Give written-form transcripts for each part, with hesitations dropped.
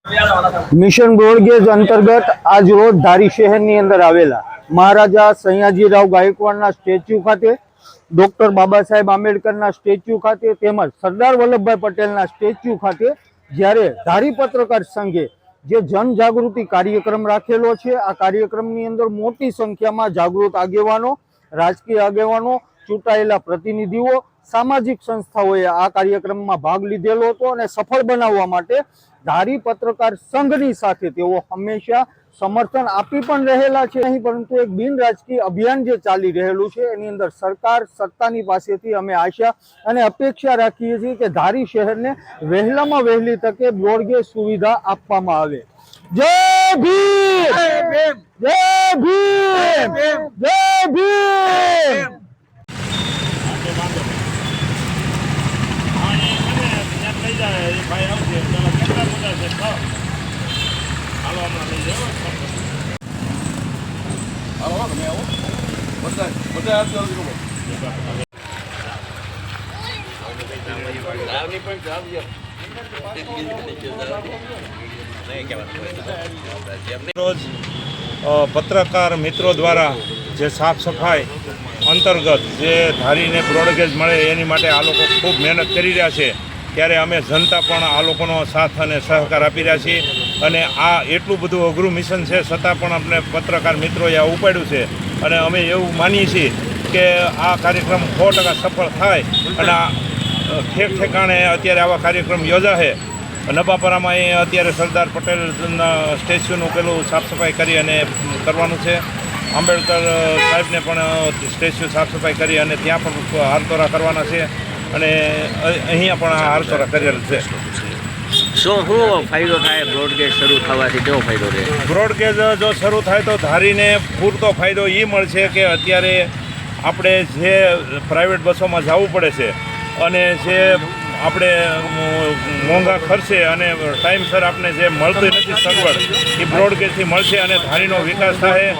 Mission broad gauge અંતર્ગત આજ રોજ ધારી શહેરની અંદર આવેલા મહારાજા સયાજીરાવ ગાયકવાડના સ્ટેચ્યુ ખાતે, ડોક્ટર બાબા સાહેબ આંબેડકરના સ્ટેચ્યુ ખાતે તેમજ સરદાર વલ્લભભાઈ પટેલના સ્ટેચ્યુ ખાતે જ્યારે ધારી પત્રકાર સંઘે જે જનજાગૃતિ કાર્યક્રમ રાખેલો છે, આ કાર્યક્રમની અંદર મોટી સંખ્યામાં જાગૃત આગેવાનો, રાજકીય આગેવાનો, ચૂંટાયેલા પ્રતિનિધિઓ, સામાજિક સંસ્થાઓએ આ કાર્યક્રમમાં ભાગ લીધેલો હતો અને સફળ બનાવવા માટે ધારી પત્રકાર સંઘની સાથે તેઓ હંમેશા સમર્થન આપી પણ રહેલા છે નહીં, પરંતુ એક બિન રાજકીય અભિયાન જે ચાલી રહેલું છે એની અંદર સરકાર સત્તાની પાસેથી અમે આશા અને અપેક્ષા રાખીએ છીએ કે ધારી શહેરને વહેલામાં વહેલી તકે બ્રોડગેજ સુવિધા આપવામાં આવે। જય ભીમ, જય ભીમ, જય ભીમ। રોજ પત્રકાર મિત્રો દ્વારા જે સાફ સફાઈ અંતર્ગત જે ધારીને બ્રોડગેજ મળે એની માટે આ લોકો ખૂબ મહેનત કરી રહ્યા છે, ત્યારે અમે જનતા પણ આ લોકોનો સાથ અને સહકાર આપી રહ્યા છીએ અને આ એટલું બધું અઘરું મિશન છે છતાં પણ અમને પત્રકાર મિત્રોએ આ ઉપાડ્યું છે અને અમે એવું માનીએ છીએ કે આ કાર્યક્રમ 100% સફળ થાય અને આ ઠેક ઠેકાણે અત્યારે આવા કાર્યક્રમ યોજાશે। નબાપરામાં એ અત્યારે સરદાર પટેલના સ્ટેચ્યુનું પેલું સાફ સફાઈ કરી અને કરવાનું છે, આંબેડકર સાહેબને પણ સ્ટેચ્યુ સાફ સફાઈ કરી અને ત્યાં પણ હારતોરા કરવાના છે અને અહીંયા પણ આ હારતોરા કરેલ છે। શું ફાયદો થાય બ્રોડગેજ શરૂ થવાથી? કેવો ફાયદો રહે? બ્રોડગેજ જો શરૂ થાય તો ધારીને પૂરતો ફાયદો એ મળશે કે અત્યારે આપણે જે પ્રાઇવેટ બસોમાં જવું પડે છે અને જે આપણે મોંઘા ખર્ચે અને ટાઈમસર આપણે જે મળતી નથી સગવડ એ બ્રોડગેજથી મળશે અને ધારીનો વિકાસ થાય,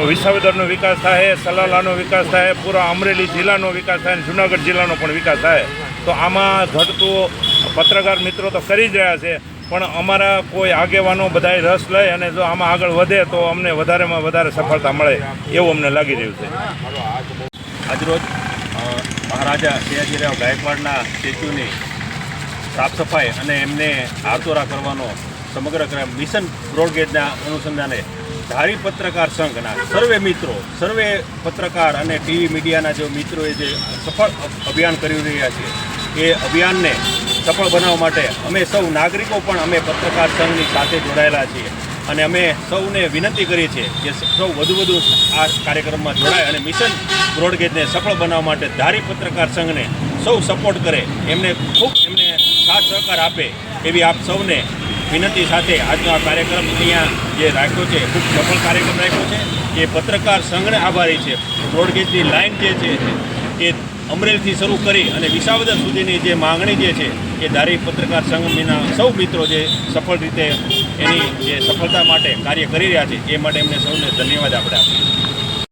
વિસાવદરનો વિકાસ થાય, સલાલાનો વિકાસ થાય, પૂરા અમરેલી જિલ્લાનો વિકાસ થાય અને જૂનાગઢ જિલ્લાનો પણ વિકાસ થાય। તો આમાં ઘટતું પત્રકાર મિત્રો તો કરી જ રહ્યા છે, પણ અમારા કોઈ આગેવાનો બધાએ રસ લે અને જો આમાં આગળ વધે તો અમને વધારેમાં વધારે સફળતા મળે એવું અમને લાગી રહ્યું છે। આજરોજ મહારાજા સયાજીરાવ ગાયકવાડના સ્ટેચ્યુની સાફ સફાઈ અને એમને હારતોરા કરવાનો સમગ્ર મિશન બ્રોડગેજના અનુસંધાને ધારી પત્રકાર સંઘના સર્વે મિત્રો, સર્વે પત્રકાર અને ટીવી મીડિયાના જે મિત્રોએ જે સફળ અભિયાન કરી રહ્યા છે એ અભિયાનને સફળ બનાવવા માટે અમે સૌ નાગરિકો પણ અમે પત્રકાર સંઘની સાથે જોડાયેલા છીએ અને અમે સૌને વિનંતી કરીએ છીએ કે સૌ વધુ આ કાર્યક્રમમાં જોડાય અને મિશન બ્રોડગેજને સફળ બનાવવા માટે ધારી પત્રકાર સંઘને સૌ સપોર્ટ કરે, એમને સાથ સહકાર આપે એવી આપ સૌને વિનંતી સાથે આજનો આ કાર્યક્રમ અહીંયા જે રાખ્યો છે ખૂબ સફળ કાર્યક્રમ રાખ્યો છે। એ પત્રકાર સંઘને આભારી છે। બ્રોડગેજની લાઇન જે છે એ અમરેલીથી શરૂ કરી અને વિસાવદર સુધીની જે માંગણી જે છે એ ધારી પત્રકાર સંઘના સૌ મિત્રો જે સફળ રીતે એની જે સફળતા માટે કાર્ય કરી રહ્યા છે એ માટે એમને સૌને ધન્યવાદ આપણે આપીએ।